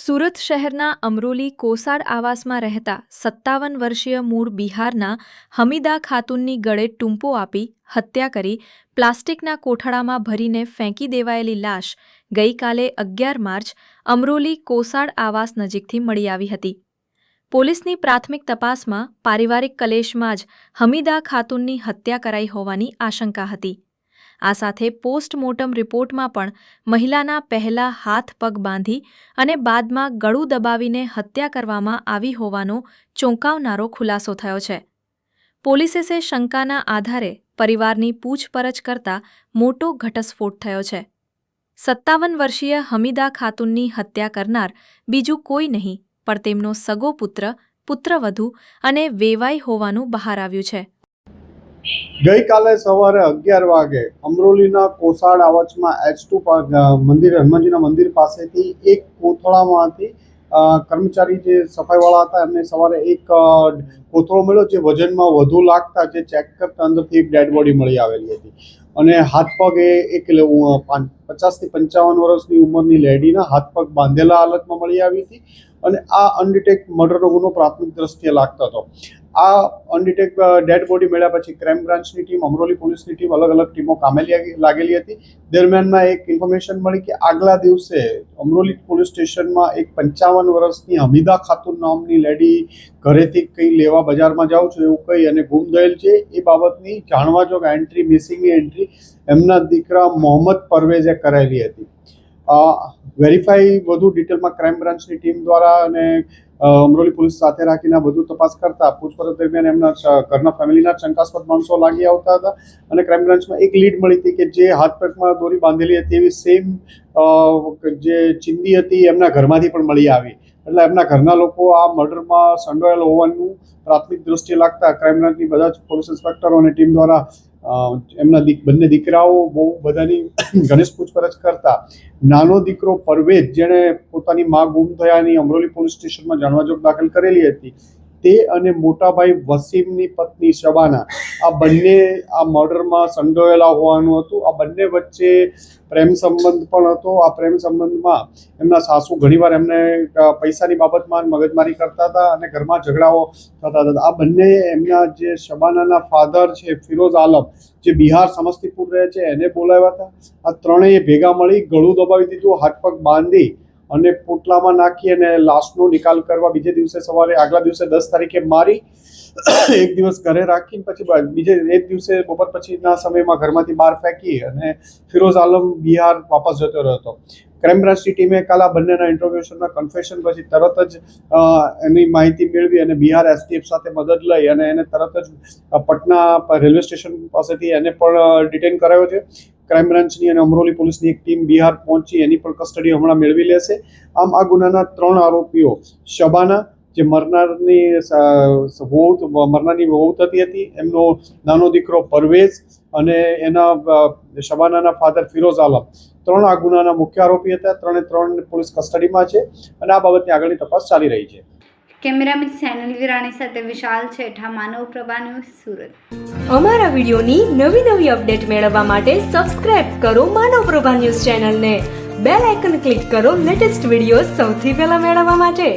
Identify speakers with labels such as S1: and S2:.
S1: સુરત શહેરના અમરોલી કોસાડ આવાસમાં રહેતા 57 વર્ષીય મૂળ બિહારના હમીદા ખાતુનની ગળે ટૂંપો આપી હત્યા કરી પ્લાસ્ટિકના કોઠાડામાં ભરીને ફેંકી દેવાયેલી લાશ ગઈકાલે 11 માર્ચ અમરોલી કોસાડ આવાસ નજીકથી મળી આવી હતી. પોલીસની પ્રાથમિક તપાસમાં પારિવારિક કલેશમાં જ હમીદા ખાતુનની હત્યા કરાઈ હોવાની આશંકા હતી. આ સાથે પોસ્ટમોર્ટમ રિપોર્ટમાં પણ મહિલાના પહેલા હાથ પગ બાંધી અને બાદમાં ગળું દબાવીને હત્યા કરવામાં આવી હોવાનો ચોંકાવનારો ખુલાસો થયો છે. પોલીસે શંકાના આધારે પરિવારની પૂછપરછ કરતા મોટો ઘટસ્ફોટ થયો છે. 57 વર્ષીય હમીદા ખાતુનની હત્યા કરનાર બીજું કોઈ નહીં પણ તેમનો સગો પુત્ર, પુત્રવધુ અને વેવાઈ હોવાનું બહાર આવ્યું છે.
S2: ગઈકાલે સવારે 11 વાગે અમરોલીના કોસાડ આવાસમાં H2 મંદિર હનુમાનજીના મંદિર પાસેથી એક કોથળામાંથી કર્મચારી જે સફાઈવાળા હતા એમને સવારે એક કોથળો મળ્યો જે વજનમાં વધુ લાગતા જે ચેક કરતા અંદરથી એક ડેડ બોડી મળી આવેલી હતી અને હાથ પગ એક 50 થી 55 વર્ષની ઉંમરની લેડીના હાથ પગ બાંધેલા હાલતમાં મળી આવી હતી અને આ અનડિટેક્ટ મર્ડરનો ગુનો પ્રાથમિક દ્રષ્ટિએ લાગતો હતો. આ અનડિટેક્ટ ડેડ બોડી મળ્યા પછી ક્રાઇમ બ્રાન્ચની ટીમ, અમરોલી પોલીસની ટીમ, અલગ અલગ ટીમો કામે લાગેલી હતી. દરમિયાનમાં એક ઇન્ફોર્મેશન મળી કે આગલા દિવસે અમરોલી પોલીસ સ્ટેશનમાં એક 55 વર્ષની હમીદા ખાતુન નામની લેડી ઘરેથી કંઈ લેવા બજારમાં જાઉં છું એવું કહી અને ગુમ થયેલ છે. એ બાબતની જાણવા જોગ એન્ટ્રી, મિસિંગની એન્ટ્રી એમના દીકરા મોહમ્મદ પરવેઝે કરેલી હતી. વેરીફાઈ વધુ ડિટેલમાં ક્રાઇમ બ્રાન્ચની ટીમ દ્વારા અને અમરોલી પોલીસ સાથે રાખીને વધુ તપાસ કરતા પૂછપરછ દરમિયાન એમના ઘરના ફેમિલીના શંકાસ્પદ માણસો લાગી આવતા હતા અને ક્રાઇમ બ્રાન્ચમાં એક લીડ મળી હતી કે જે હાથ પગમાં દોરી બાંધેલી હતી એવી સેમ જે ચિંદી હતી એમના ઘરમાંથી પણ મળી આવી. એટલે એમના ઘરના લોકો આ મર્ડરમાં સંડોવાયેલ હોવાનું પ્રાથમિક દ્રષ્ટિએ લાગતા ક્રાઇમ બ્રાન્ચની બધા જ પોલીસ ઇન્સ્પેક્ટરો અને ટીમ દ્વારા એમના બંને દીકરાઓ બહુ બધાની ઘનિષ્ઠ પૂછપરછ કરતા નાનો દીકરો પરવેઝ જેણે પોતાની મા ગુમ થયાની અમરોલી પોલીસ સ્ટેશનમાં જાણવાજોગ દાખલ કરેલી હતી તે અને મોટાભાઈ વસીમની પત્ની શબાના આ બંને આ મર્ડરમાં સંડોવાયેલા હોવાનું હતું. આ બંને વચ્ચે પ્રેમ સંબંધ પણ હતો. આ પ્રેમ સંબંધમાં એમના સાસુ ઘણીવાર એમને પૈસાની બાબતમાં મગજમારી કરતા હતા અને ઘરમાં ઝઘડાઓ થતા હતા. આ બંને એમના જે શબાનાના ફાધર છે ફિરોઝ આલમ જે બિહાર સમસ્તીપુર રહે છે એને બોલાવ્યા હતા. આ ત્રણેય ભેગા મળી ગળું દબાવી દીધું, હાથ પગ બાંધી અને પોટલામાં નાખી અને લાશનો નિકાલ કરવા બીજે દિવસે સવારે આગલા દિવસે 10 તારીખે મારી એક દિવસ ઘરે રાખીને પછી બીજે એક દિવસે બપોર પછીના સમયમાં ઘરમાંથી બહાર ફેંકી અને ફિરોઝ આલમ બિહાર વાપસ જતો રહ્યો હતો. ક્રાઇમ બ્રાન્ચની ટીમે કાલે આ બંનેના ઇન્ટરોગેશનના કન્ફેશન પછી તરત જ એની માહિતી મેળવી અને બિહાર એસટીએફ સાથે મદદ લઈ અને એને તરત જ પટના રેલવે સ્ટેશન પાસેથી એને પણ ડિટેન કરાયો છે. ક્રાઇમ બ્રાન્ચની અને અમરોલી પોલીસની એક ટીમ બિહાર પહોંચી એની પણ કસ્ટડી હમણાં મેળવી લેશે. આમ આ ગુનાના 3 આરોપીઓ શબાના જે મરનારની વહુ થતી હતી, એમનો નાનો દીકરો પરવેઝ અને એના શબાનાના ફાધર ફિરોઝ આલમ 3 આ ગુનાના મુખ્ય આરોપી હતા. 3 પોલીસ કસ્ટડીમાં છે અને આ બાબતની આગળની તપાસ ચાલી રહી છે.
S3: કેમેરામેન સેનલ વિરાણી સાથે વિશાલ છેઠા, માનવ પ્રભા ન્યૂઝ, સુરત.
S4: અમારા વિડીયોની નવી અપડેટ મેળવવા માટે સબસ્ક્રાઇબ કરો માનવ પ્રભા ન્યૂઝ ચેનલને. બેલ આઇકન ક્લિક કરો લેટેસ્ટ વિડીયો સૌથી પહેલા મેળવવા માટે.